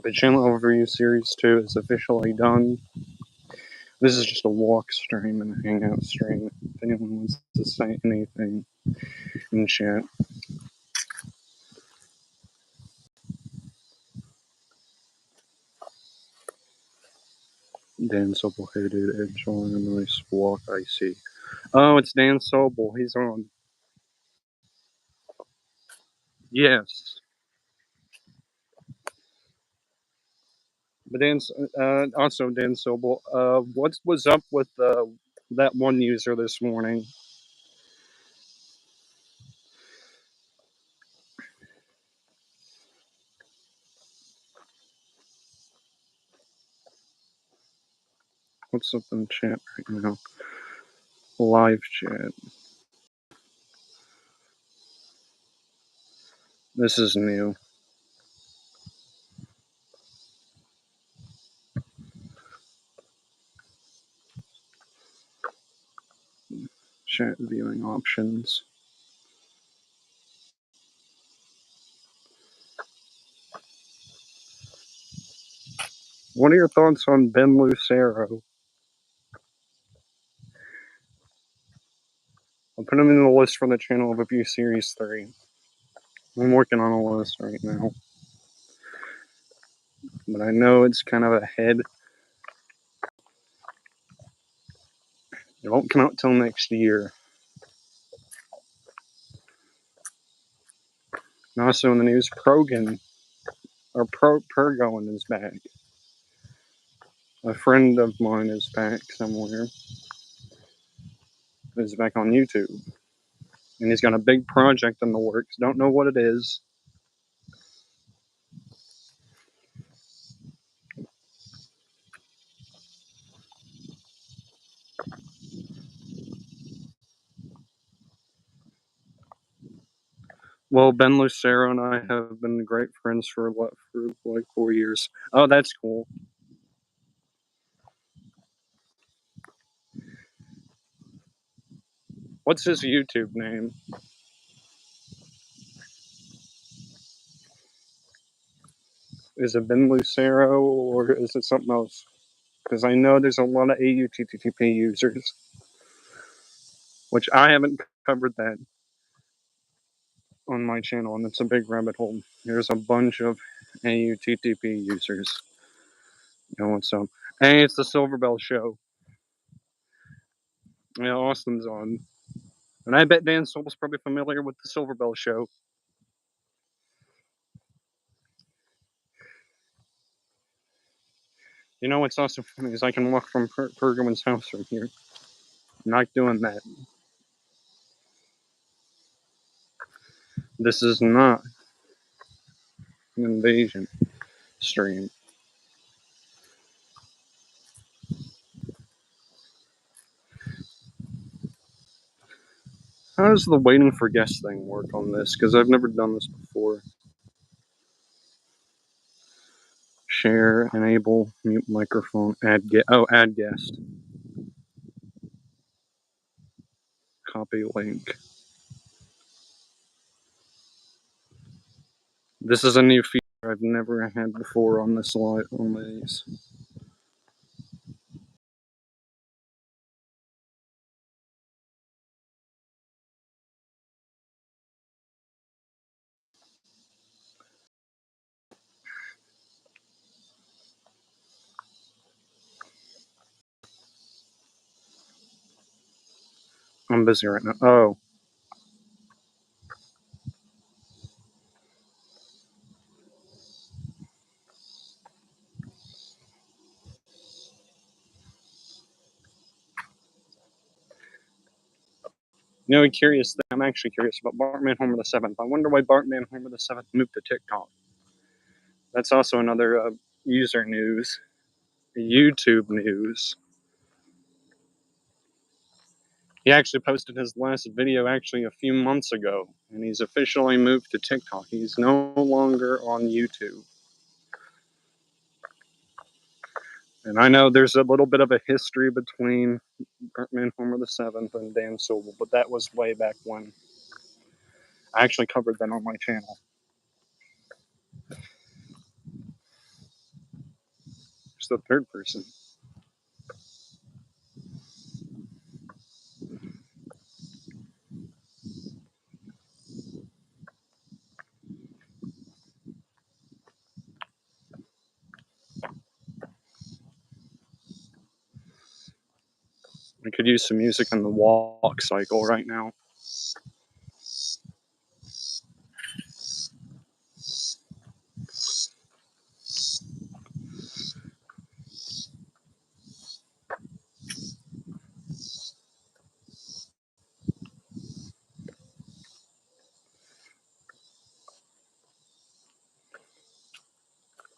The channel overview series 2 is officially done. This is just a walk stream and a hangout stream. If anyone wants to say anything in chat. Dan Sobel, hey dude, enjoying a nice walk, I see. Oh, it's Dan Sobel, he's on. Yes. But also Dan Sobel, what was up with that one user this morning? What's up in chat right now? Live chat. This is new. Chat viewing options. What are your thoughts on Ben Lucero? I'll put him in the list for the channel overview series 3. I'm working on a list right now. But I know it's kind of ahead. It won't come out till next year. And also in the news, Pergoin is back. A friend of mine is back somewhere. He's back on YouTube. And he's got a big project in the works. Don't know what it is. Well, Ben Lucero and I have been great friends for like 4 years. Oh, that's cool. What's his YouTube name? Is it Ben Lucero or is it something else? Because I know there's a lot of AUTTP users, which I haven't covered that on my channel, and it's a big rabbit hole. There's a bunch of AUTTP users. You know what's up? Hey, it's the Silver Bell Show. Yeah, Austin's on. And I bet Dan Sobel's probably familiar with the Silver Bell Show. You know what's also funny is I can walk from Pergoin's house from here. I'm not doing that. This is not an invasion stream. How does the waiting for guests thing work on this? Because I've never done this before. Share, enable, mute microphone, add guest. Copy link. This is a new feature I've never had before on this live on these. I'm busy right now. Oh. You know, I'm actually curious about Bartman Homer the 7th. I wonder why Bartman Homer the 7th moved to TikTok. That's also another user news. YouTube news. He actually posted his last video actually a few months ago, and he's officially moved to TikTok. He's no longer on YouTube. And I know there's a little bit of a history between Bartman Homer the 7th and Dan Sobel, but that was way back when. I actually covered that on my channel. Where's the third person? We could use some music on the walk cycle right now.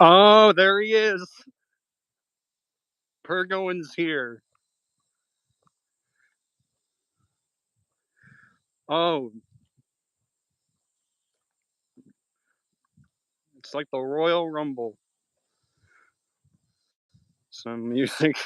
Oh, there he is. Pergoin's here. Oh, it's like the Royal Rumble. Some music.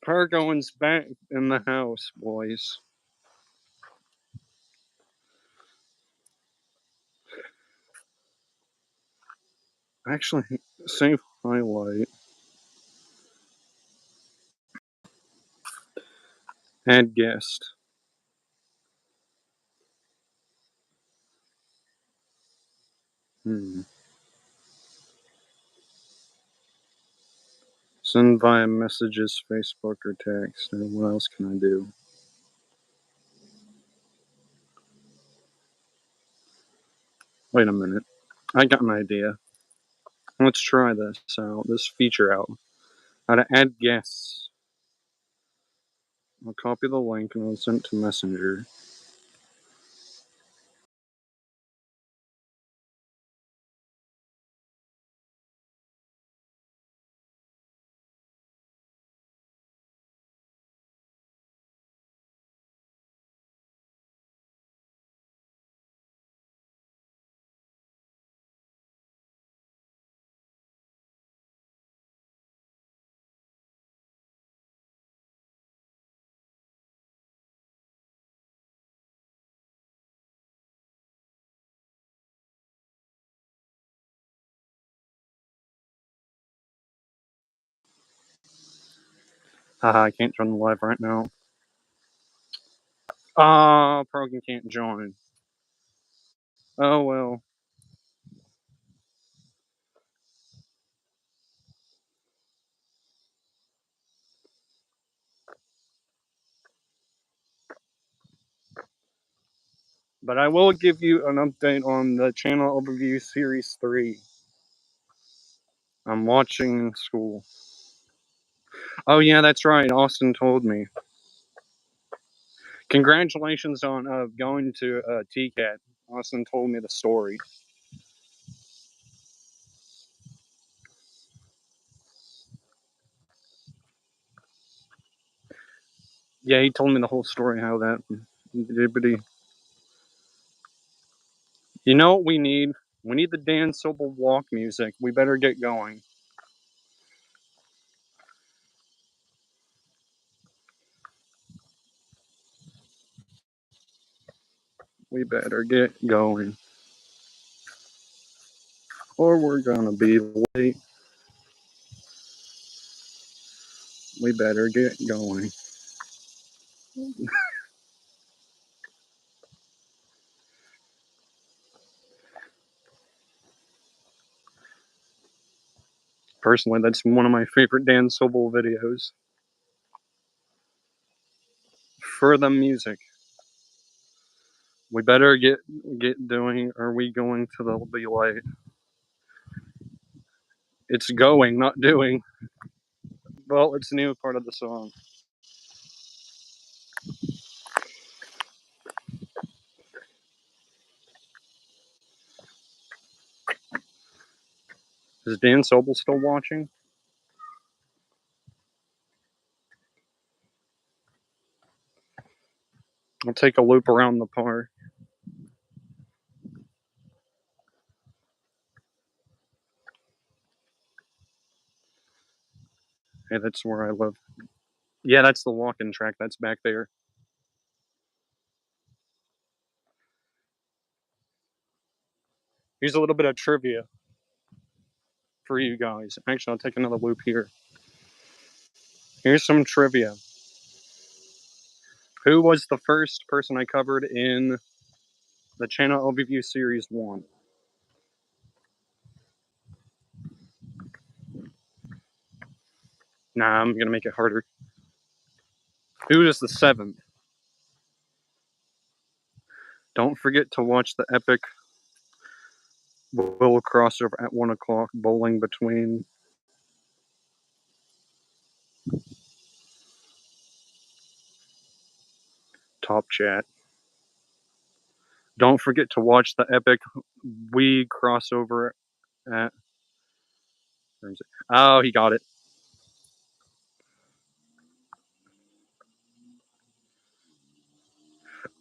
Pergoin's back in the house, boys. Actually, save highlight. Add guest. Hmm. Send via messages, Facebook, or text. And what else can I do? Wait a minute. I got an idea. Let's try this out. This feature out. How to add guests. I'll copy the link and I'll send it to Messenger. Haha, I can't join the live right now. Ah, Progan can't join. Oh well. But I will give you an update on the channel overview series 3. I'm watching in school. Oh yeah, that's right. Austin told me. Congratulations on going to TCAT. Austin told me the story. Yeah, he told me the whole story. How that. You know what we need? We need the Dan Sobel walk music. We better get going. We better get going. Or we're gonna be late. We better get going. Personally, that's one of my favorite Dan Sobel videos. For the music. We better get doing. Are we going to the be late? It's going, not doing. Well, it's a new part of the song. Is Dan Sobel still watching? I'll take a loop around the park. Hey, that's where I live. Yeah, that's the walking track. That's back there. Here's a little bit of trivia for you guys. Actually, I'll take another loop here. Here's some trivia. Who was the first person I covered in the Channel Overview Series 1? Nah, I'm going to make it harder. Who is the 7th? Don't forget to watch the epic Will crossover at 1 o'clock bowling between Top Chat. Don't forget to watch the epic We crossover at. Oh, he got it.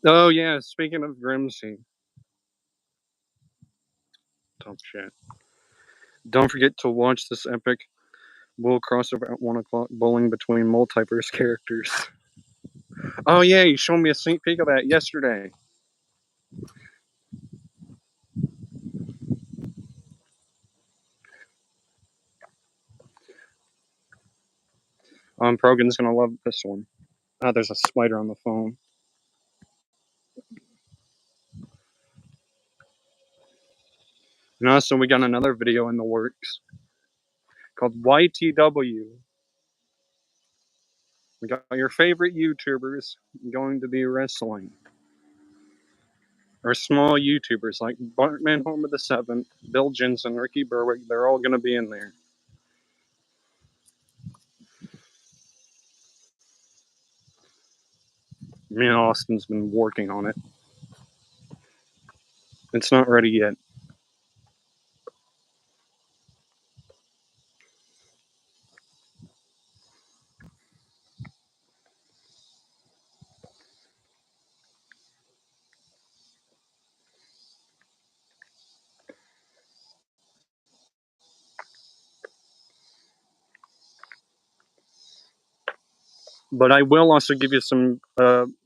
Oh, yeah, speaking of Grimsey. Top Chat. Don't forget to watch this epic Will crossover at 1 o'clock bowling between multiverse characters. Oh, yeah, you showed me a sneak peek of that yesterday. Progan's gonna love this one. Oh, there's a spider on the phone. And also, we got another video in the works called YTW. We got your favorite YouTubers going to be wrestling. Or small YouTubers like Bartman Homer the Seventh, Bill Jensen, Ricky Berwick. They're all going to be in there. Me and Austin's been working on it. It's not ready yet. But I will also give you some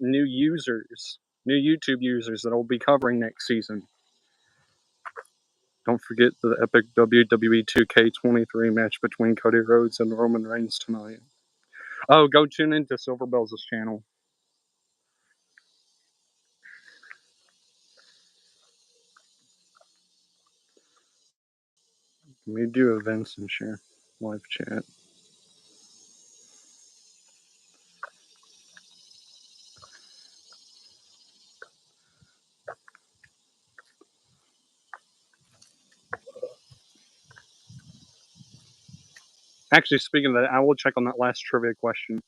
new users, new YouTube users that I'll be covering next season. Don't forget the epic WWE 2K23 match between Cody Rhodes and Roman Reigns tonight. Oh, go tune into Silver Bells' channel. Let me do events and share live chat. Actually, speaking of that, I will check on that last trivia question.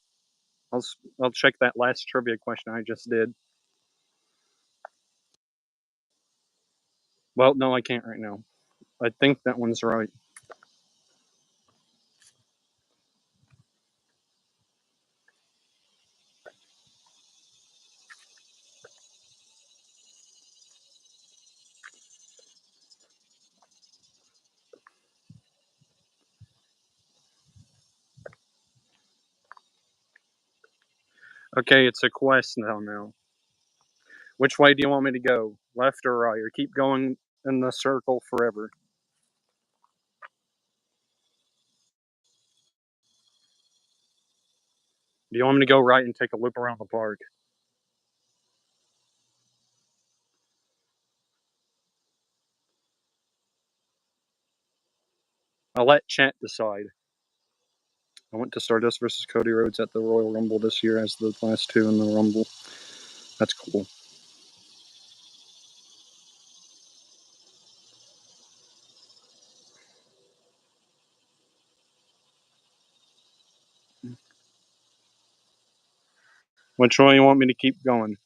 I'll check that last trivia question I just did. Well, no, I can't right now. I think that one's right. Okay, it's a quest now. Which way do you want me to go? Left or right? Or keep going in the circle forever? Do you want me to go right and take a loop around the park? I'll let chat decide. I went to Stardust versus Cody Rhodes at the Royal Rumble this year as the last two in the Rumble. That's cool. Which way you want me to keep going?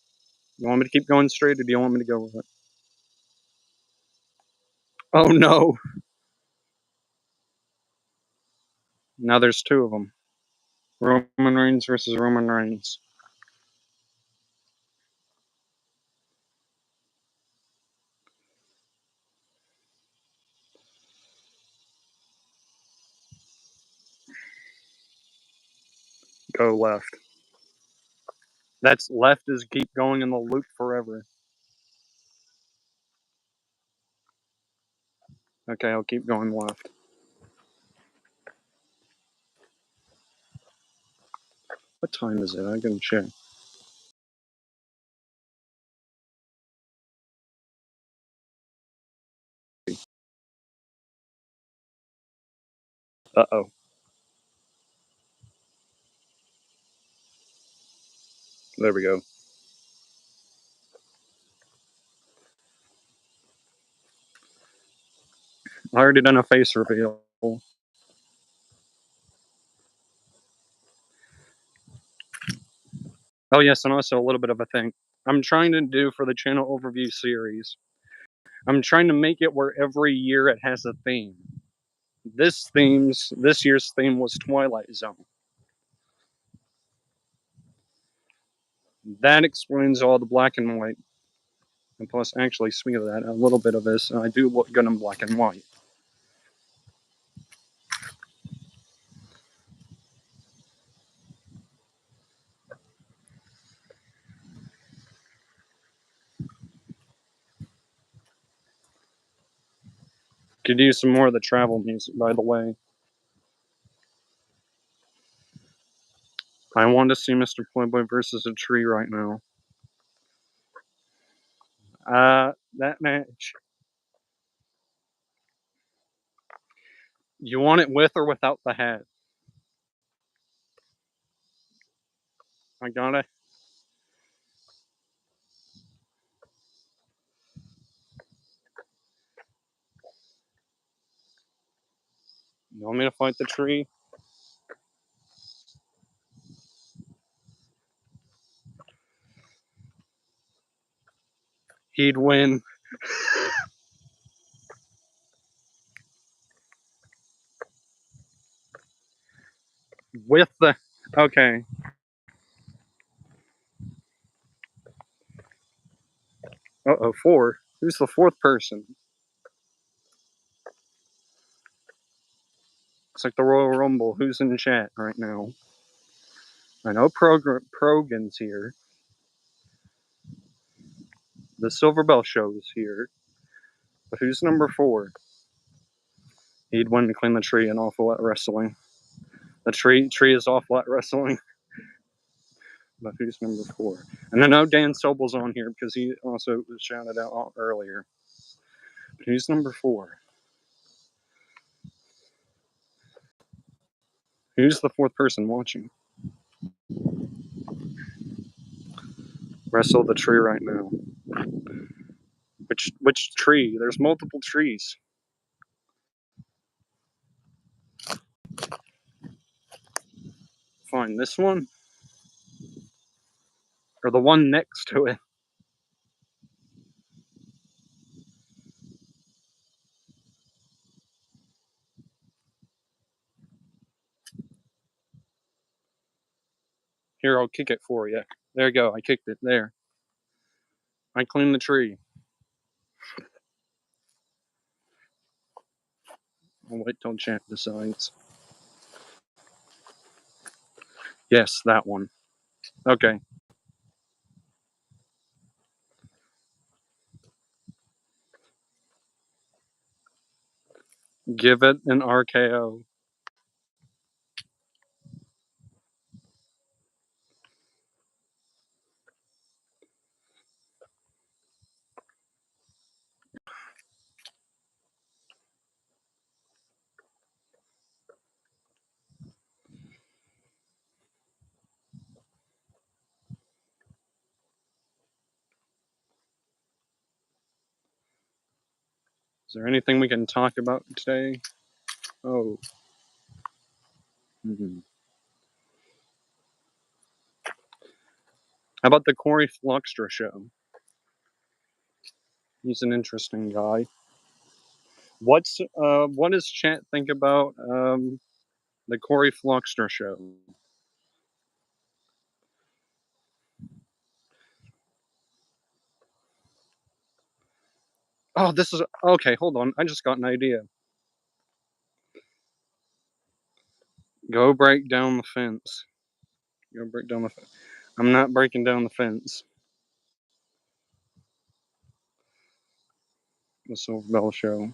You want me to keep going straight, or do you want me to go with it? Oh no! Now there's two of them. Roman Reigns versus Roman Reigns. Go left. That's left is keep going in the loop forever. Okay, I'll keep going left. What time is it? I can check. Uh-oh. There we go. I already done a face reveal. Oh, yes, and also a little bit of a thing. I'm trying to do for the channel overview series. I'm trying to make it where every year it has a theme. This year's theme was Twilight Zone. That explains all the black and white. And plus, actually, speaking of that, a little bit of this, I do look good in black and white. Could use some more of the travel music, by the way. I want to see Mr. Playboy versus a tree right now. That match. You want it with or without the hat? I gotta. You want me to fight the tree? He'd win. With the. Okay. Uh-oh, 4. Who's the 4th person? It's like the Royal Rumble. Who's in chat right now? I know Progan's here. The Silver Bell Show is here. But who's number 4? He'd win to clean the tree in Awful at Wrestling. The tree is Awful at Wrestling. But who's number 4? And I know Dan Sobel's on here because he also was shouted out earlier. But who's number 4? Who's the 4th person watching? Wrestle the tree right now. Which tree? There's multiple trees. Fine, this one? Or the one next to it? Here, I'll kick it for you. There you go, I kicked it. There. I cleaned the tree. I'll wait till chat decides. Yes, that one. Okay. Give it an RKO. Is there anything we can talk about today? Oh. Mm-hmm. How about the Corey Fluxtra show? He's an interesting guy. What does chat think about the Corey Fluxtra show? Oh, this is okay. Hold on, I just got an idea. Go break down the fence. Go break down the fence. I'm not breaking down the fence. The Silver Bell Show.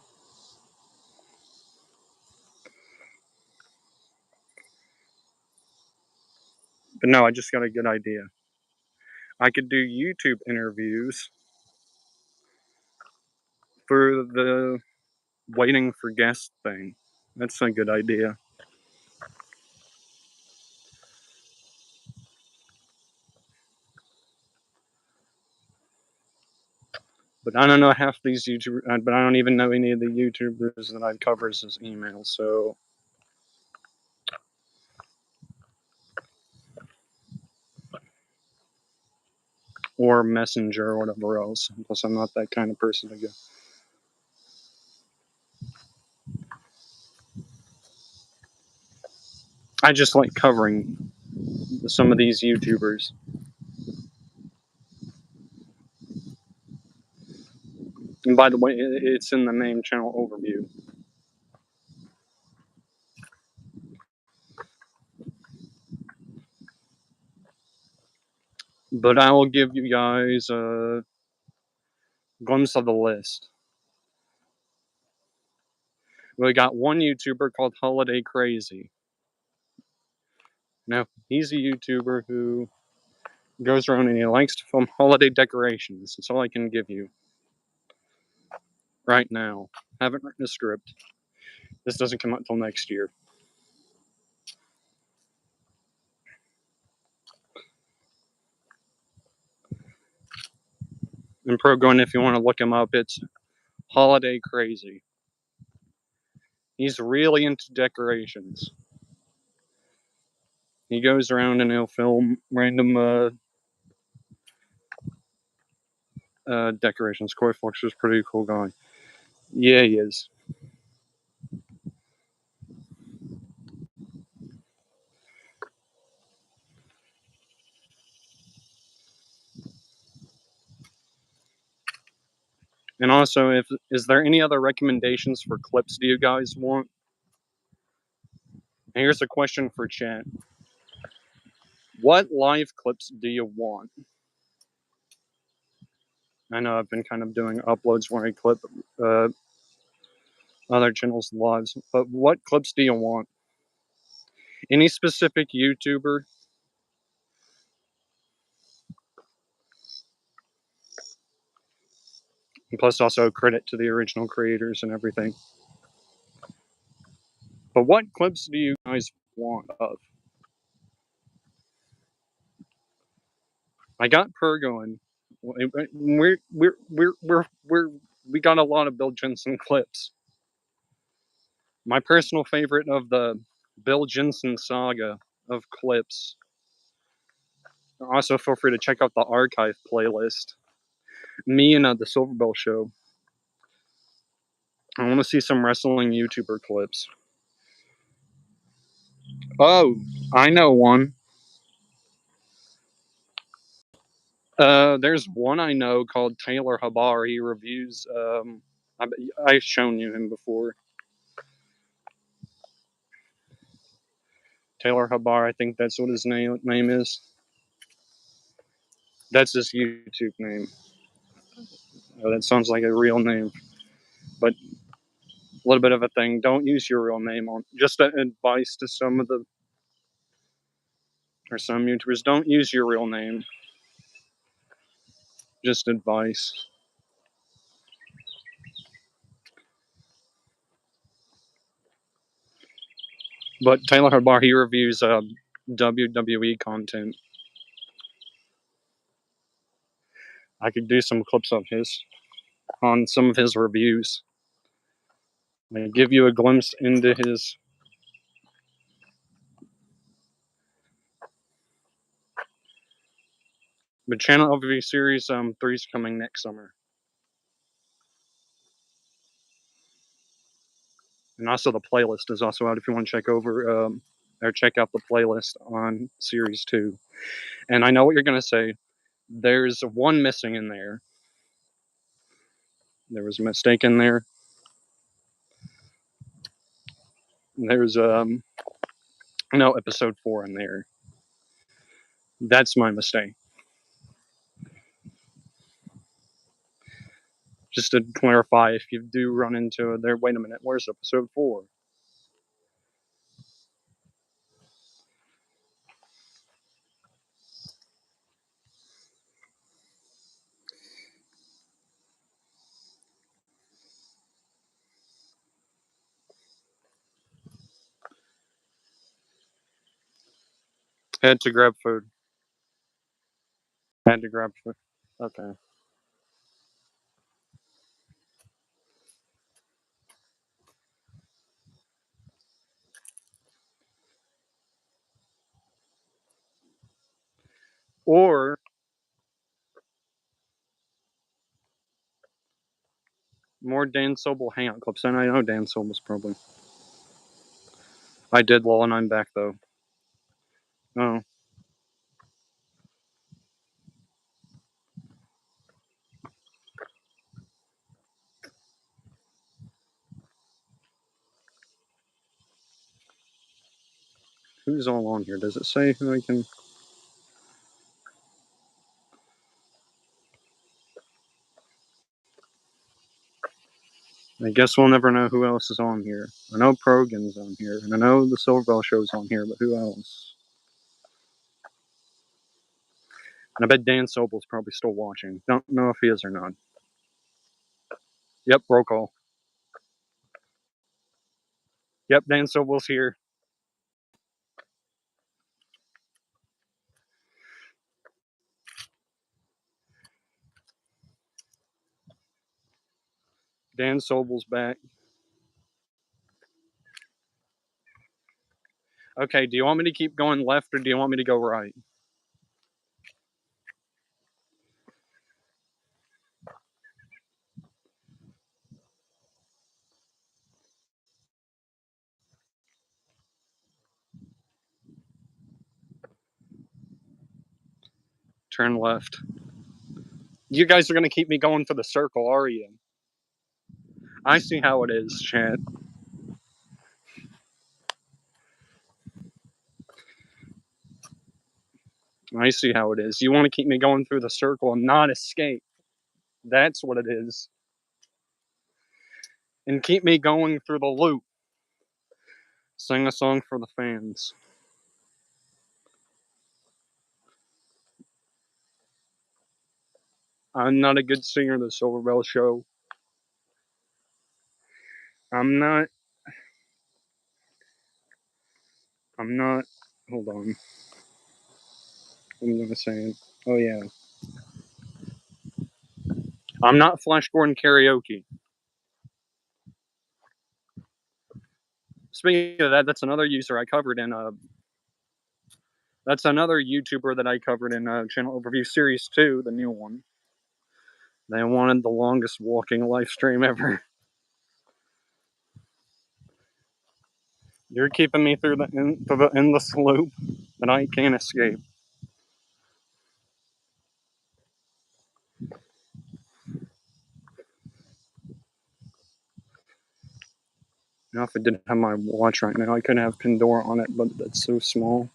But no, I just got a good idea. I could do YouTube interviews for the waiting for guests thing. That's a good idea. But I don't know half these YouTubers, but I don't even know any of the YouTubers that I've covered as emails, so. Or Messenger or whatever else. Plus, I'm not that kind of person to go. I just like covering some of these YouTubers. And by the way, it's in the main channel overview. But I will give you guys a glimpse of the list. We got one YouTuber called Holiday Crazy. Now, he's a YouTuber who goes around and he likes to film holiday decorations. That's all I can give you right now. Haven't written a script. This doesn't come out until next year. And Progon, if you want to look him up, it's Holiday Crazy. He's really into decorations. He goes around and he'll film random decorations. Coy Fluxer's a pretty cool guy. Yeah, he is. And also, is there any other recommendations for clips do you guys want? And here's a question for chat. What live clips do you want? I know I've been kind of doing uploads where I clip uh, other channels' lives, but what clips do you want? Any specific YouTuber? And plus, also credit to the original creators and everything. But what clips do you guys want of? I got Per going. We got a lot of Bill Jensen clips. My personal favorite of the Bill Jensen saga of clips. Also, feel free to check out the archive playlist. Me and the Silver Bell Show. I want to see some wrestling YouTuber clips. Oh, I know one. There's one I know called Taylor Habar. He reviews. I've shown you him before. Taylor Habar. I think that's what his name is. That's his YouTube name. Oh, that sounds like a real name, but a little bit of a thing. Don't use your real name on. Just advice to some YouTubers. Don't use your real name. Just advice. But Taylor Habar, he reviews WWE content. I could do some clips of his on some of his reviews. I give you a glimpse into his. The channel overview series 3 is coming next summer. And also the playlist is also out if you want to check over or check out the playlist on series 2. And I know what you're going to say. There's one missing in there. There was a mistake in there. There's no episode 4 in there. That's my mistake. Just to clarify, if you do run into it there, wait a minute, where's episode 4? Had to grab food. Had to grab food. Okay. Or more Dan Sobel hangout clips. And I know Dan Sobel's probably. I did lol and I'm back though. Oh. Who's all on here? Does it say who I can? I guess we'll never know who else is on here. I know Progan's on here, and I know the Silverbell Show's on here, but who else? And I bet Dan Sobel's probably still watching. Don't know if he is or not. Yep, roll call. Yep, Dan Sobel's here. Dan Sobel's back. Okay, do you want me to keep going left or do you want me to go right? Turn left. You guys are going to keep me going for the circle, are you? I see how it is, Chad. I see how it is. You want to keep me going through the circle and not escape. That's what it is. And keep me going through the loop. Sing a song for the fans. I'm not a good singer of the Silverbell Show. I'm not. Hold on. I'm gonna say it. Oh yeah. I'm not Flash Gordon karaoke. Speaking of that, that's another user I covered in that's another YouTuber that I covered in Channel Overview Series 2, the new one. They wanted the longest walking live stream ever. You're keeping me through the endless loop that I can't escape. Now, if I didn't have my watch right now, I could have Pandora on it, but that's so small.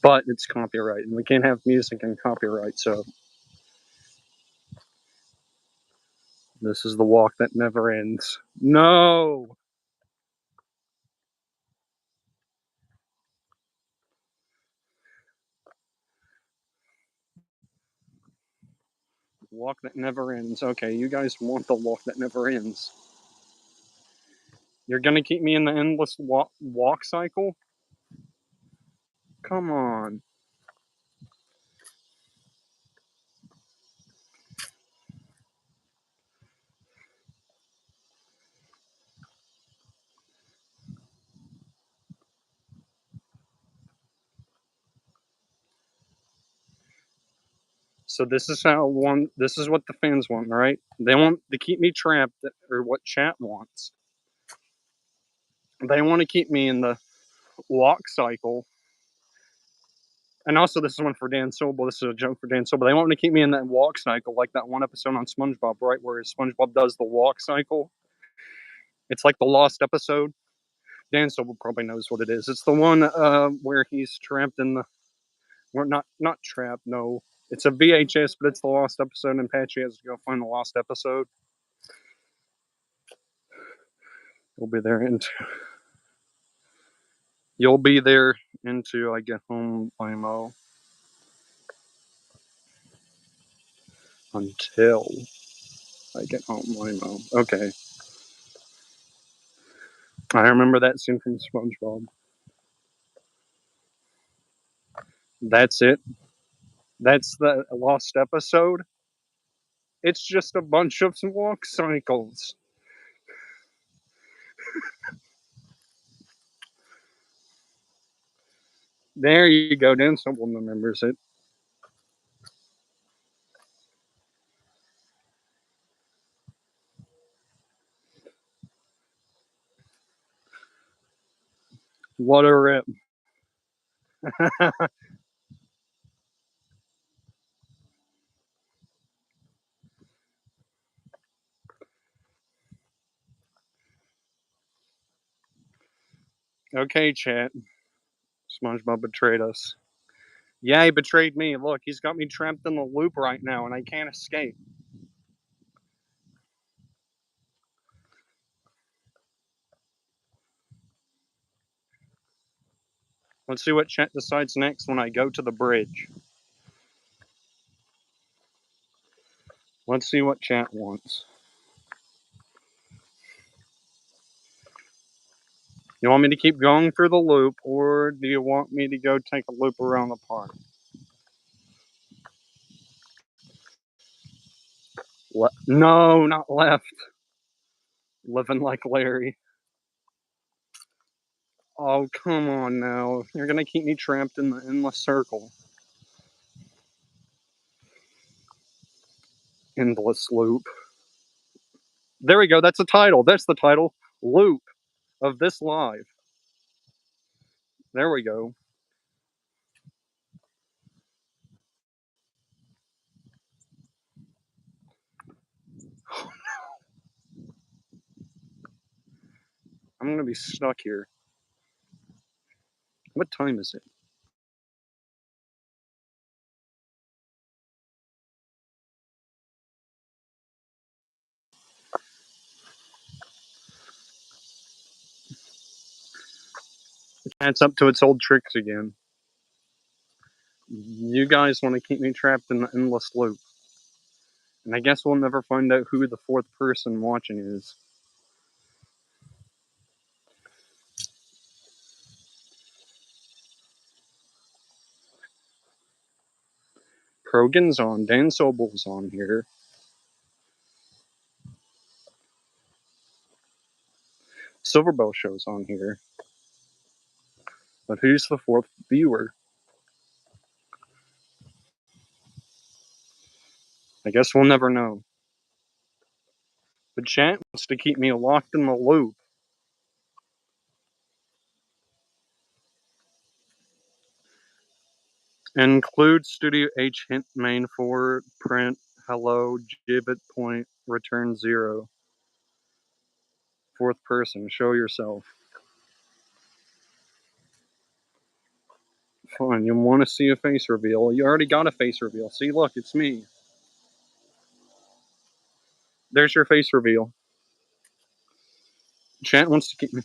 But it's copyright, and we can't have music and copyright, so this is the walk that never ends. No! Walk that never ends. Okay, you guys want the walk that never ends. You're gonna keep me in the endless walk cycle? Come on. So this is this is what the fans want, right? They want to keep me trapped, or what chat wants. They want to keep me in the walk cycle. And also, this is one for Dan Sobel. This is a joke for Dan Sobel. They want me to keep me in that walk cycle, like that one episode on SpongeBob, right, where SpongeBob does the walk cycle. It's like the lost episode. Dan Sobel probably knows what it is. It's the one where he's trapped in the. We're not trapped. No, it's a VHS, but it's the lost episode, and Patchy has to go find the lost episode. We'll be there into. You'll be there into I get home, Limo. Until I get home, Limo. Okay. I remember that scene from SpongeBob. That's it. That's the lost episode. It's just a bunch of walk cycles. There you go. Then someone remembers it. What a rip. Okay, chat. SpongeBob betrayed us. Yeah, he betrayed me. Look, he's got me trapped in the loop right now, and I can't escape. Let's see what chat decides next when I go to the bridge. Let's see what chat wants. You want me to keep going through the loop, or do you want me to go take a loop around the park? No, not left. Living like Larry. Oh, come on now. You're gonna keep me trapped in the endless circle. Endless loop. There we go. That's the title. That's the title. Loop of this live. There we go. I'm gonna be stuck here. What time is it? It's up to its old tricks again. You guys want to keep me trapped in the endless loop. And I guess we'll never find out who the fourth person watching is. Krogan's on. Dan Sobel's on here. Silverbell Show's on here. But who's the fourth viewer? I guess we'll never know. But chat wants to keep me locked in the loop. Include Studio H hint main for print hello gibbet point return 0. Fourth person, show yourself. Fine, you want to see a face reveal? You already got a face reveal. See, look, it's me. There's your face reveal. Chat wants to keep me.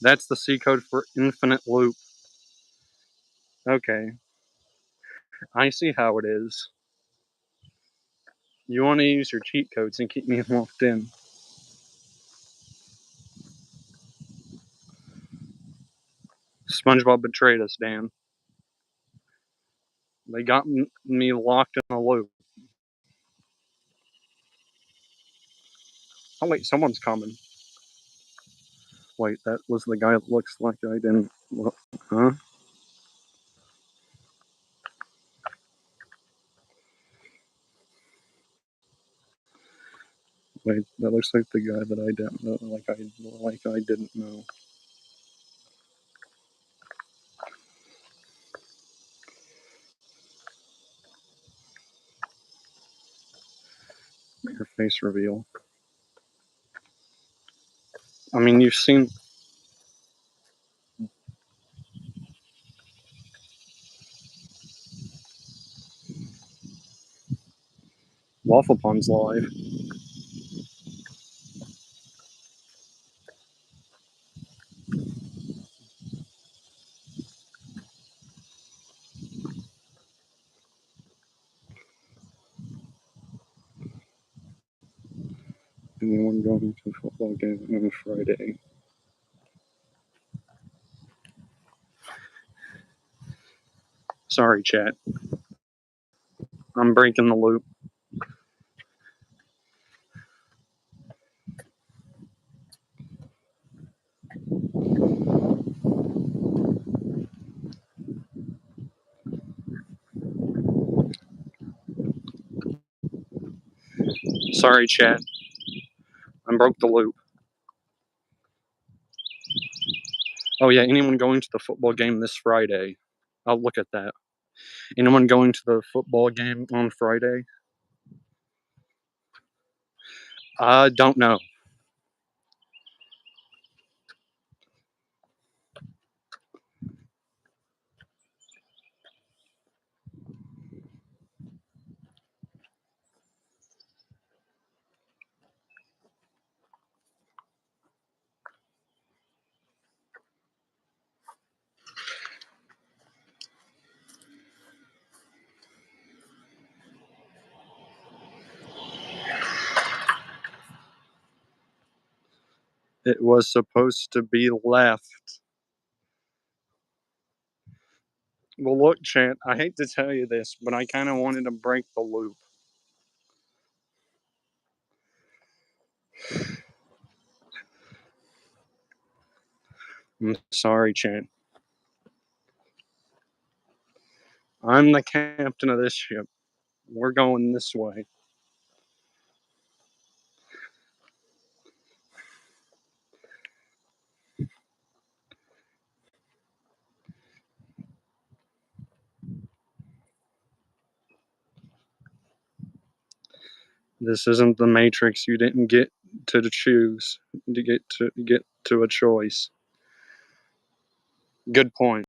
That's the C code for infinite loop. Okay, I see how it is. You want to use your cheat codes and keep me locked in. SpongeBob betrayed us, Dan. They got me locked in a loop. Oh wait, someone's coming. Wait, that was the guy that looks like I didn't look. Huh? Wait, that looks like the guy that I didn't know. Like I didn't know. Your face reveal. I mean, you've seen Waffle Pond's live. Anyone going to football game on Friday? Sorry, chat. I'm breaking the loop. Sorry, chat. I broke the loop. Oh, yeah, anyone going to the football game this Friday? I'll look at that. Anyone going to the football game on Friday? I don't know. It was supposed to be left. Well, look, chat, I hate to tell you this, but I kind of wanted to break the loop. I'm sorry, chat. I'm the captain of this ship. We're going this way. This isn't the Matrix. You didn't get to choose. To get to a choice. Good point.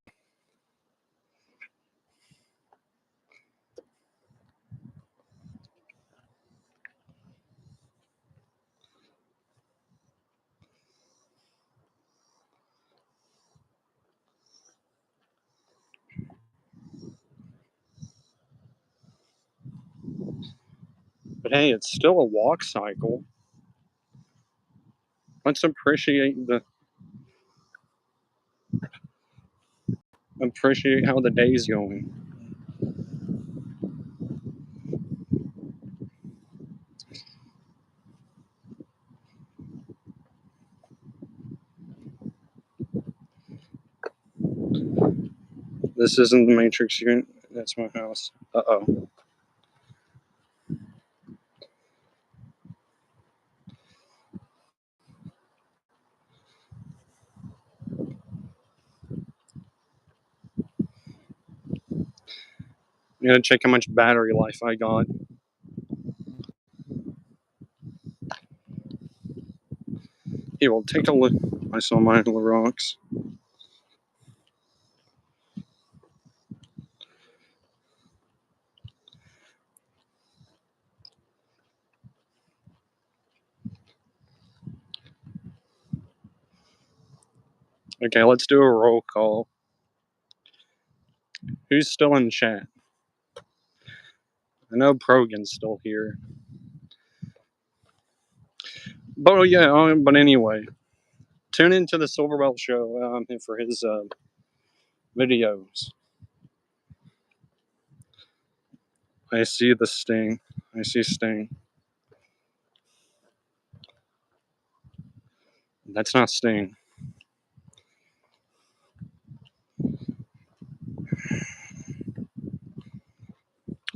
But hey, it's still a walk cycle. Let's appreciate how the day's going. This isn't the Matrix. That's my house. Uh-oh. I'm gonna check how much battery life I got. Here, we'll take a look. I saw my rocks. Okay, let's do a roll call. Who's still in chat? I know Progan's still here. But yeah, but anyway, tune into the Silverwell show for his videos. I see the Sting. I see Sting. That's not Sting.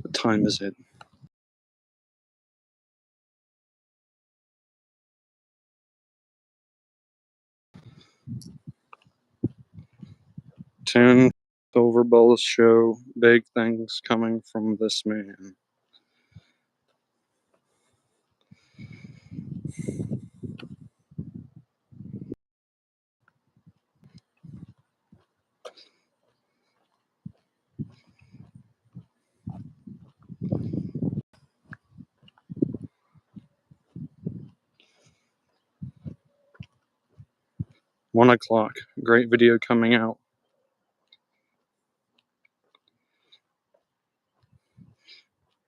What time is it? Tune Silverbell's show. Big things coming from this man. $1:00. Great video coming out.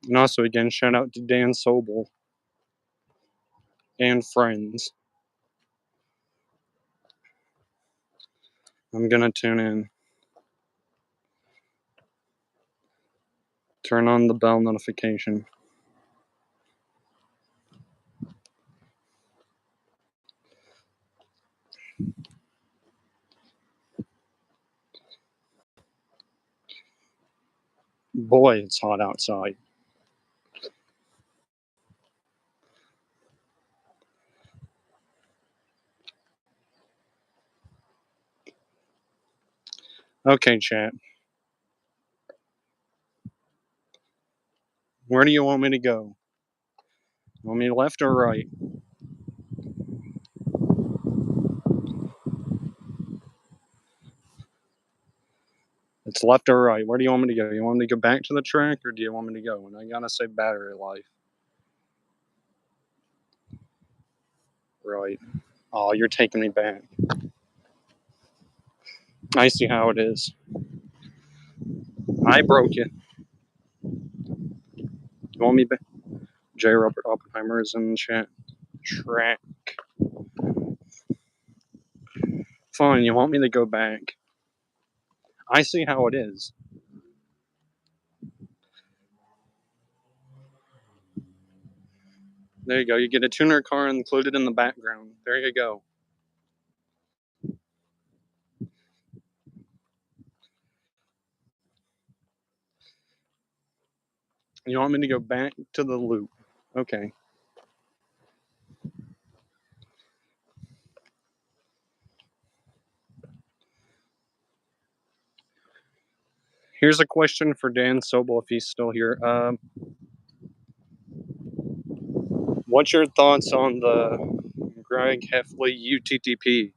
And also, again, shout out to Dan Sobel and friends. I'm gonna tune in. Turn on the bell notification. Boy, it's hot outside. Okay, chat. Where do you want me to go? You want me left or right? It's left or right. Where do you want me to go? You want me to go back to the track or do you want me to go? And I gotta say battery life. Right. Oh, you're taking me back. I see how it is. I broke you. You want me back? J. Robert Oppenheimer is in the chat. Track. Fine, you want me to go back. I see how it is. There you go. You get a tuner car included in the background. There you go. You want me to go back to the loop? Okay. Here's a question for Dan Sobel if he's still here. What's your thoughts on the Greg Heffley UTTP?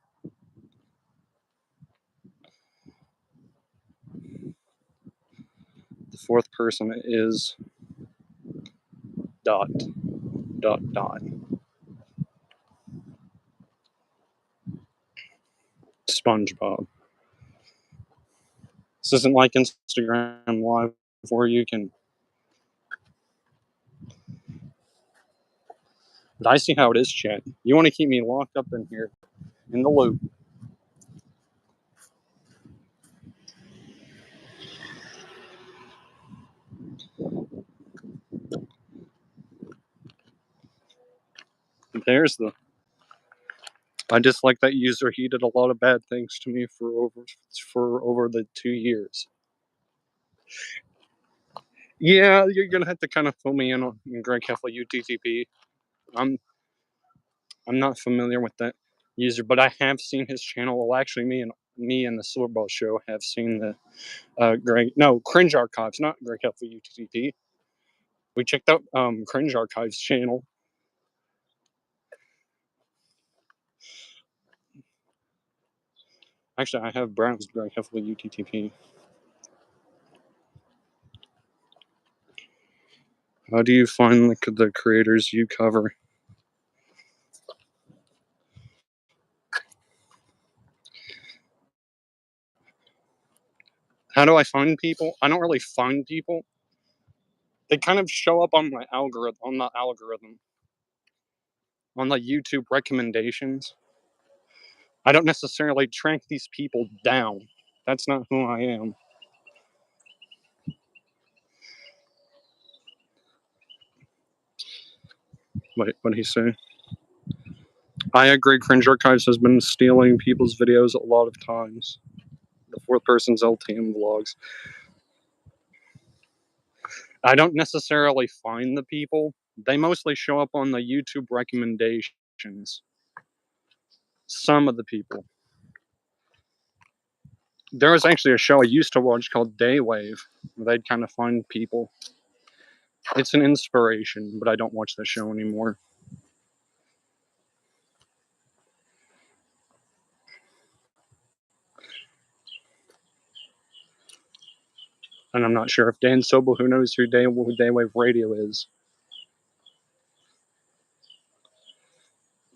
The fourth person is dot dot dot. SpongeBob. This isn't like Instagram Live where you can. But I see how it is, chat. You want to keep me locked up in here in the loop. There's the. I dislike that user. He did a lot of bad things to me for over the 2 years. Yeah, you're gonna have to kind of fill me in on Greg Heffley UTTP. I'm I'm not familiar with that user, but I have seen his channel. Well, actually, me and the Silver Ball Show have seen the Cringe Archives, not Greg Heffley UTTP. We checked out Cringe Archives channel. Actually, I have browsed Greg Heffley UTTP. How do you find the creators you cover? How do I find people? I don't really find people. They kind of show up on my algorithm, on the YouTube recommendations. I don't necessarily track these people down. That's not who I am. What did he say? I agree. Cringe Archives has been stealing people's videos a lot of times. The fourth person's LTM vlogs. I don't necessarily find the people. They mostly show up on the YouTube recommendations. Some of the people. There was actually a show I used to watch called Daywave, where they'd kind of find people. It's an inspiration, but I don't watch the show anymore. And I'm not sure if Dan Sobel, who knows who Daywave Radio is.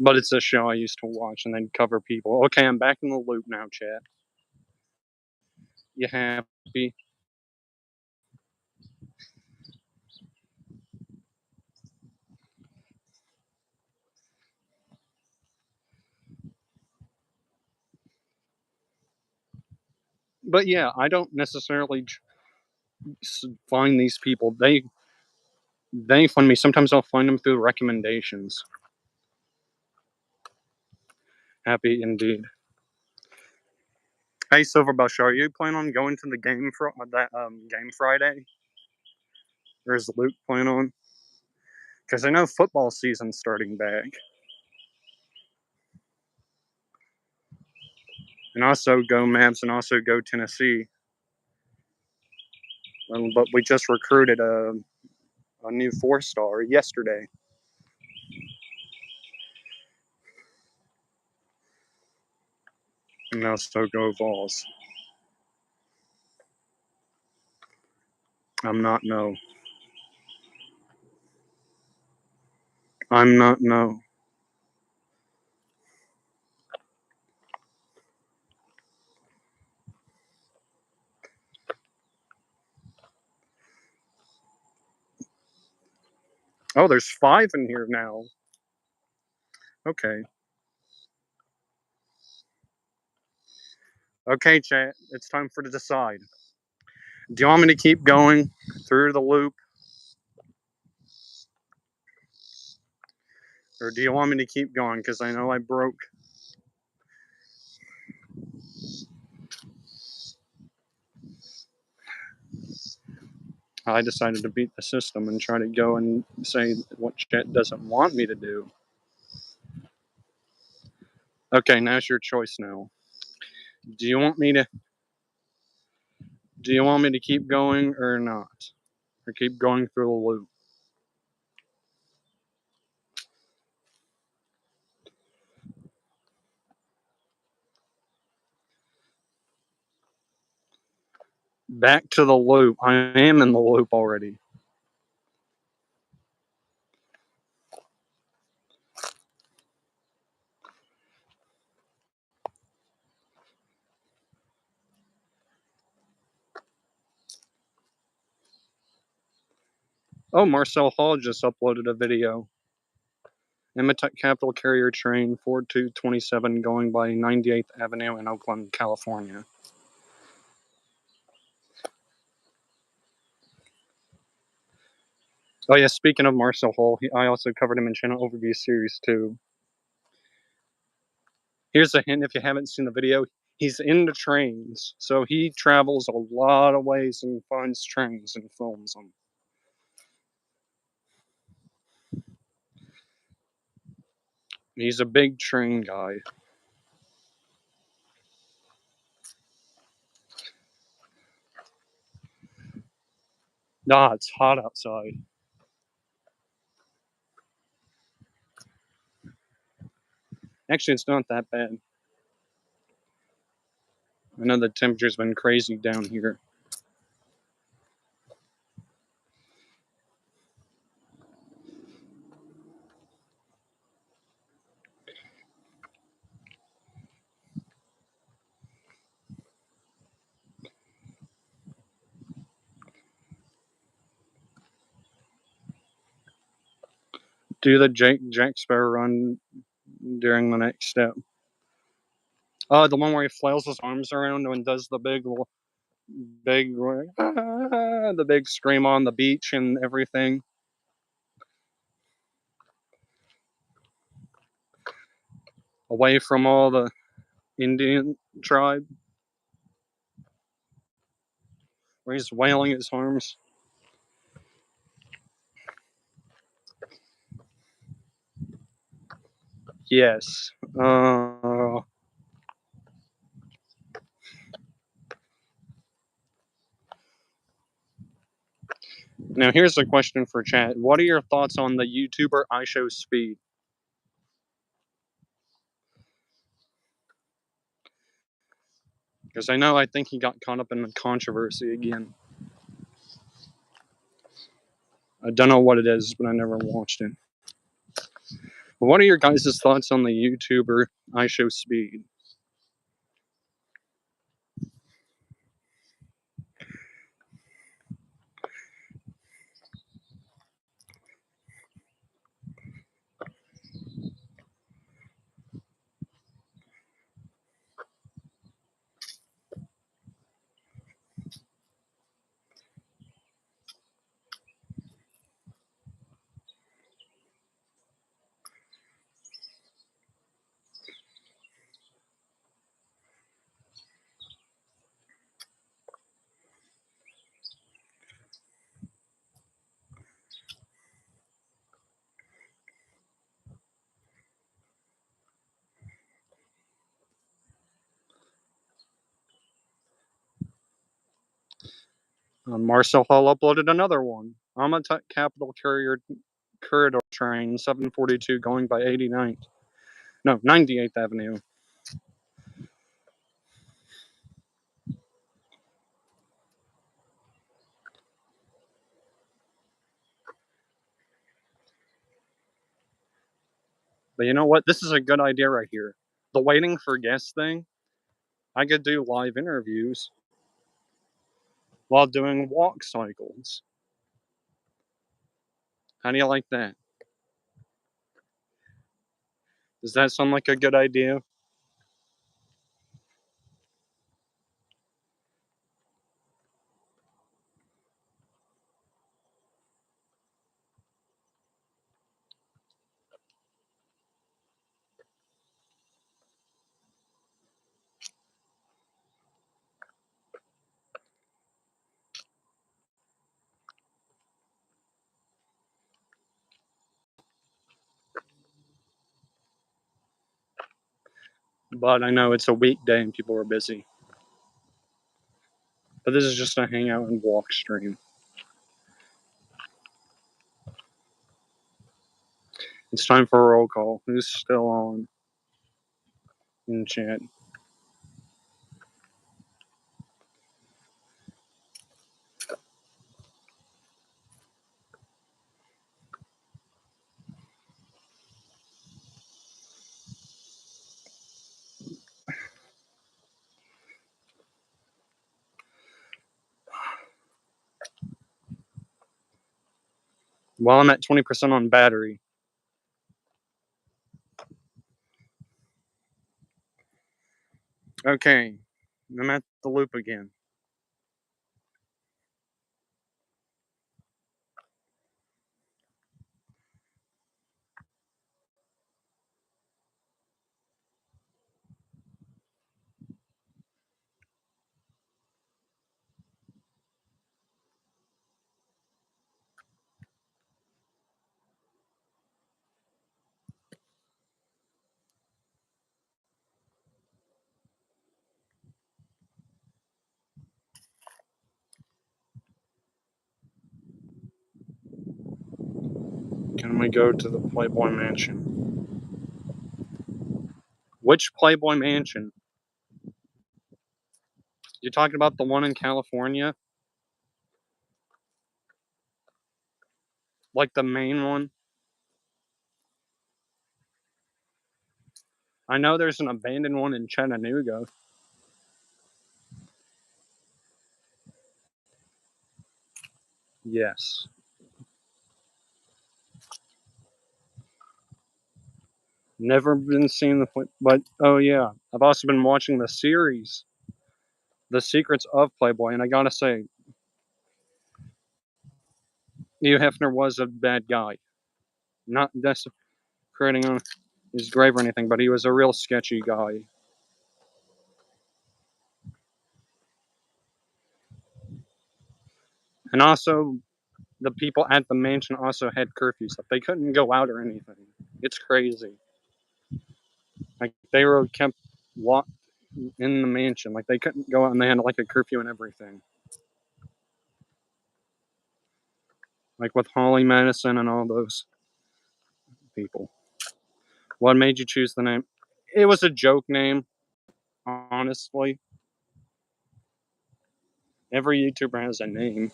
But it's a show I used to watch and then cover people. Okay, I'm back in the loop now, chat. You happy? But yeah, I don't necessarily. find these people. They find me. Sometimes I'll find them through recommendations. Happy indeed. Hey, Silverbush, are you planning on going to the game for that game Friday? Or is Luke planning on? Because I know football season's starting back. And also go Mavs and also go Tennessee. But we just recruited a new 4-star yesterday. And also go Vols. I'm not no. I'm not no. Oh, there's 5 in here now. Okay. Okay, chat. It's time for to decide. Do you want me to keep going through the loop? Or do you want me to keep going? Because I know I broke. I decided to beat the system and try to go and say what chat doesn't want me to do. Okay, now it's your choice now. Do you want me to keep going or not? Or keep going through the loop? Back to the loop. I am in the loop already. Oh, Marcel Hall just uploaded a video. Imitech Capital Carrier Train 4227 going by 98th Avenue in Oakland, California. Oh yeah, speaking of Marcel Hall, I also covered him in Channel Overview Series 2. Here's a hint if you haven't seen the video. He's into trains, so he travels a lot of ways and finds trains and films them. He's a big train guy. It's hot outside. Actually, it's not that bad. I know the temperature's been crazy down here. Do the Jack Sparrow run during the next step. Oh, the one where he flails his arms around and does the big, the big scream on the beach and everything. Away from all the Indian tribe. Where he's wailing his arms. Yes. Now here's a question for chat. What are your thoughts on the YouTuber iShowSpeed? Because I think he got caught up in the controversy again. I don't know what it is, but I never watched it. But what are your guys' thoughts on the YouTuber iShowSpeed? Marcel Hall uploaded another one. Amatuk Capital Corridor Train 742 going by 98th Avenue. But you know what? This is a good idea right here. The waiting for guests thing. I could do live interviews while doing walk cycles. How do you like that? Does that sound like a good idea? But I know it's a weekday and people are busy. But this is just a hangout and walk stream. It's time for a roll call. Who's still on in chat? Well, I'm at 20% on battery. Okay, I'm at the loop again. Can we go to the Playboy Mansion? Which Playboy Mansion? You talking about the one in California? Like the main one? I know there's an abandoned one in Chattanooga. Yes. Never been seen but oh yeah, I've also been watching the series, The Secrets of Playboy, and I gotta say, Hugh Hefner was a bad guy. Not desecrating on his grave or anything, but he was a real sketchy guy. And also, the people at the mansion also had curfews. Like they couldn't go out or anything. It's crazy. Like they were kept locked in the mansion. Like they couldn't go out, and they had like a curfew and everything. Like with Holly Madison and all those people. What made you choose the name? It was a joke name, honestly. Every YouTuber has a name.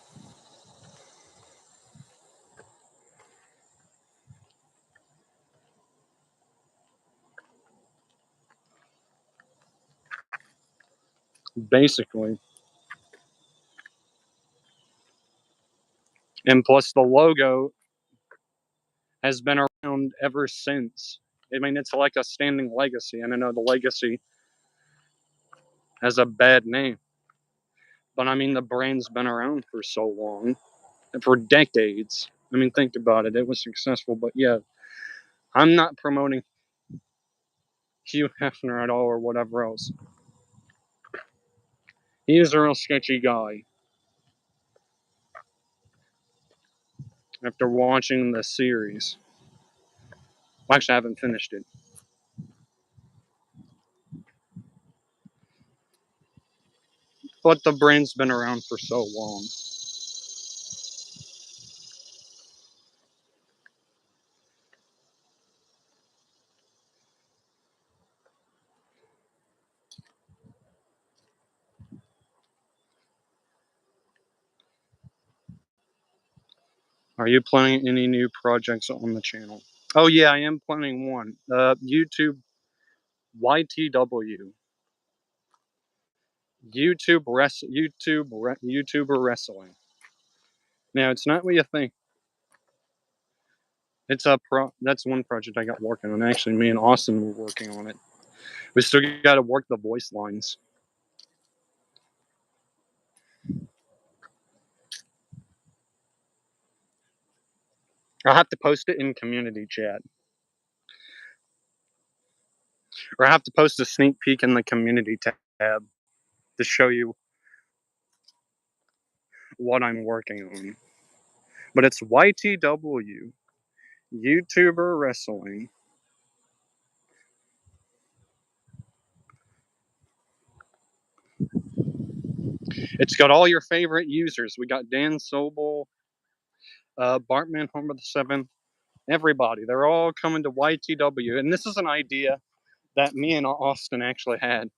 Basically. And plus, the logo has been around ever since. I mean, it's like a standing legacy, and I know the legacy has a bad name. But I mean, the brand's been around for so long, for decades. I mean, think about it. It was successful, but yeah, I'm not promoting Hugh Hefner at all or whatever else. He is a real sketchy guy. After watching the series, well, actually, I haven't finished it. But the brand's been around for so long. Are you planning any new projects on the channel? Oh yeah, I am planning one. YouTube YTW. YouTuber wrestling. Now it's not what you think. It's that's one project I got working on. Actually, me and Austin were working on it. We still got to work the voice lines. I'll have to post it in community chat, or I have to post a sneak peek in the community tab to show you what I'm working on. But it's YTW, YouTuber Wrestling. It's got all your favorite users. We got Dan Sobel, Bartman, Homer the Seven, everybody. They're all coming to YTW. And this is an idea that me and Austin actually had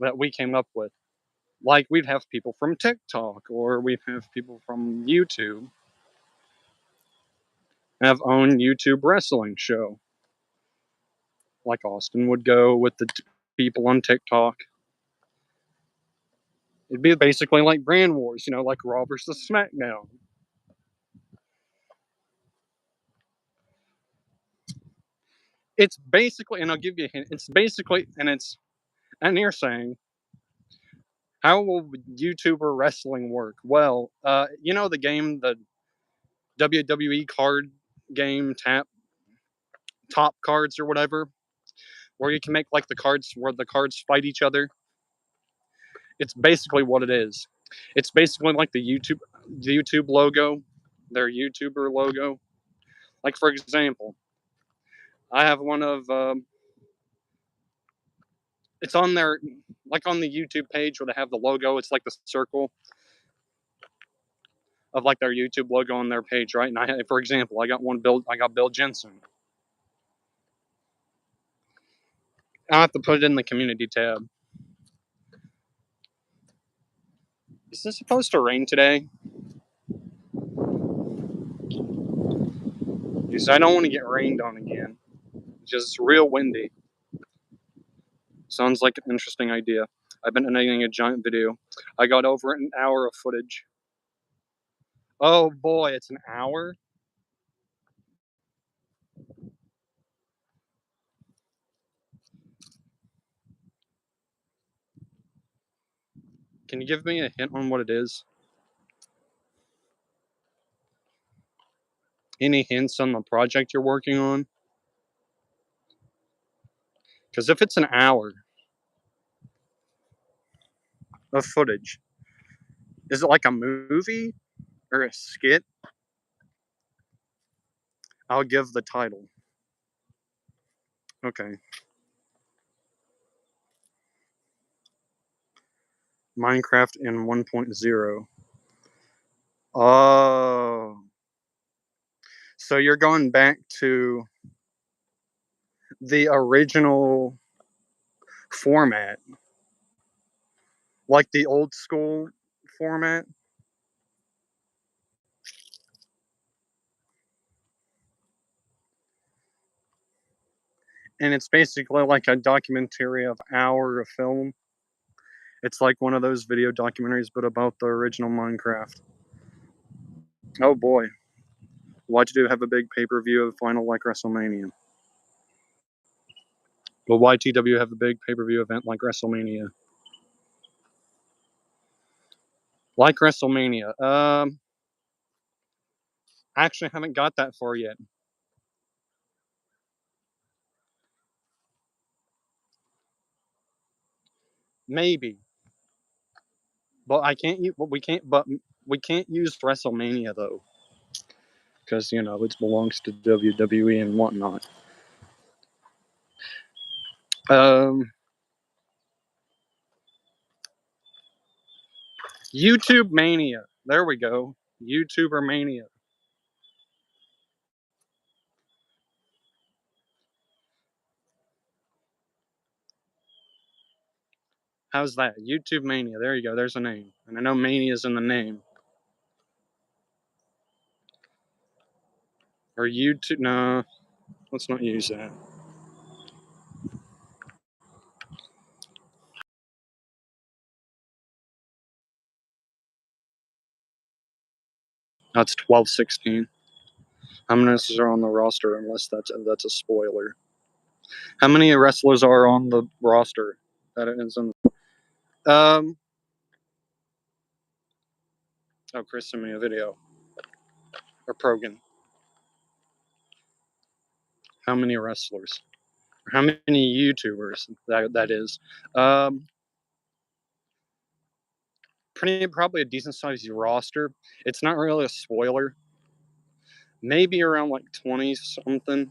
that we came up with. Like, we'd have people from TikTok or we'd have people from YouTube have own YouTube wrestling show. Like, Austin would go with the people on TikTok. It'd be basically like brand wars, like Raw versus SmackDown. It's basically, and I'll give you a hint, it's basically, and you're saying, how will YouTuber wrestling work? Well, the game, the WWE card game, top cards or whatever, where you can make like the cards where the cards fight each other. It's basically what it is. It's basically like the YouTube logo, their YouTuber logo. Like, for example, I have one of it's on their, like, on the YouTube page where they have the logo. It's like the circle of like their YouTube logo on their page, right? And for example, I got Bill Jensen. I have to put it in the community tab. Is this supposed to rain today? Because I don't want to get rained on again. It's just real windy. Sounds like an interesting idea. I've been editing a giant video. I got over an hour of footage. Oh boy, it's an hour? Can you give me a hint on what it is? Any hints on the project you're working on? Because if it's an hour of footage, is it like a movie or a skit? I'll give the title. Okay. Minecraft in 1.0. Oh. So you're going back to the original format, like the old school format? And it's basically like a documentary of hour of film. It's like one of those video documentaries, but about the original Minecraft. Oh boy. Why'd you have a big pay-per-view of Final like WrestleMania? Will YTW have a big pay-per-view event like WrestleMania? Like WrestleMania. I actually haven't got that far yet. Maybe. But I can't use, but we can't use WrestleMania though. Because, it belongs to WWE and whatnot. Um, YouTube Mania. There we go. YouTuber Mania. How's that? YouTube Mania. There you go. There's a name. And I know Mania's in the name. Or YouTube? No, let's not use that. That's 12-16. How many wrestlers are on the roster? Unless that's a spoiler. How many wrestlers are on the roster? That is on. Um. Oh, Chris sent me a video. Or Progan. How many wrestlers? How many YouTubers? That is. Um. Probably a decent sized roster. It's not really a spoiler. Maybe around like 20 something.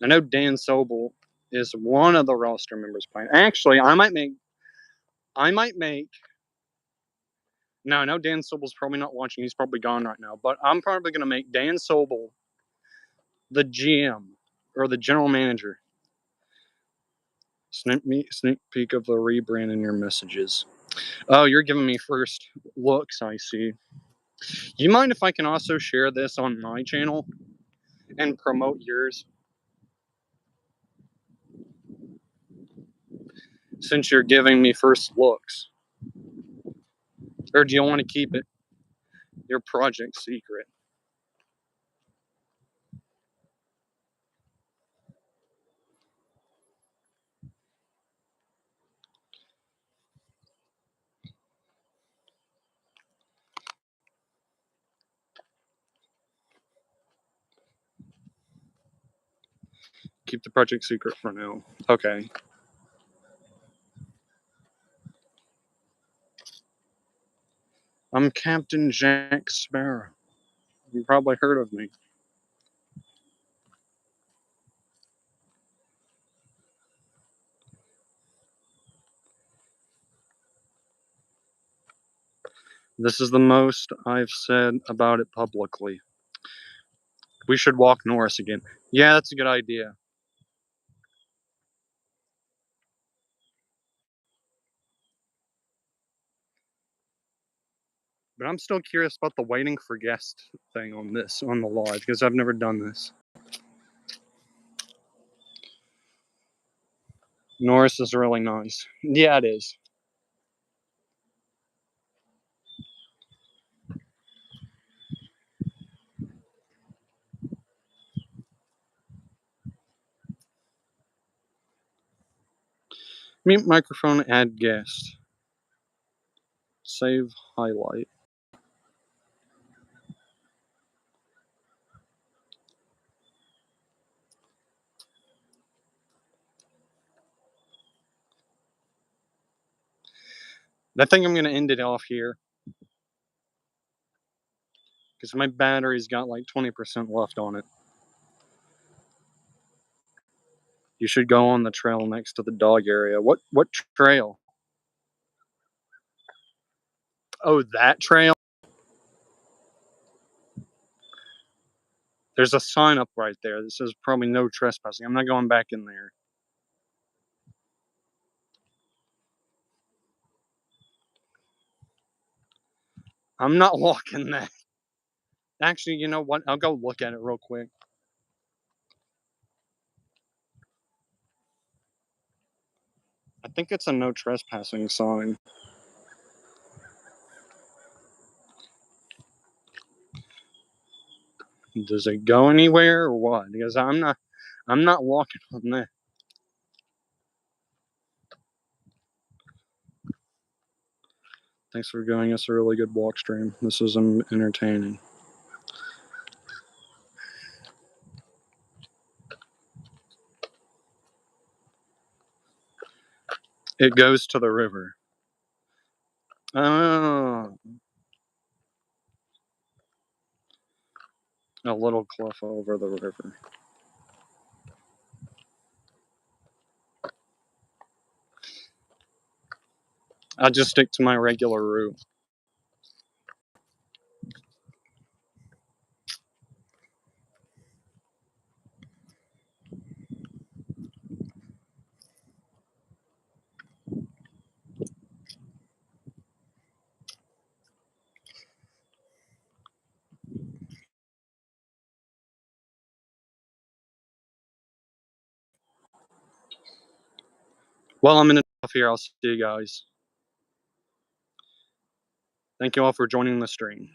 I know Dan Sobel is one of the roster members playing. Actually, I might make. No, I know Dan Sobel's probably not watching. He's probably gone right now. But I'm probably going to make Dan Sobel the GM or the general manager. Sneak peek of the rebrand in your messages. Oh, you're giving me first looks, I see. You mind if I can also share this on my channel and promote yours? Since you're giving me first looks. Or do you want to keep it your project secret? Keep the project secret for now. Okay. I'm Captain Jack Sparrow. You probably heard of me. This is the most I've said about it publicly. We should walk Norris again. Yeah, that's a good idea. But I'm still curious about the waiting for guest thing on the live, because I've never done this. Norris is really nice. Yeah, it is. Mute microphone, add guest. Save highlight. I think I'm going to end it off here, because my battery's got like 20% left on it. You should go on the trail next to the dog area. What trail? Oh, that trail? There's a sign up right there that says probably no trespassing. I'm not going back in there. I'm not walking that. Actually, you know what? I'll go look at it real quick. I think it's a no trespassing sign. Does it go anywhere or what? Because I'm not walking on that. Thanks for giving us a really good walk stream. This is entertaining. It goes to the river. Oh, a little cliff over the river. I'll just stick to my regular route. While I'm in it off here, I'll see you guys. Thank you all for joining the stream.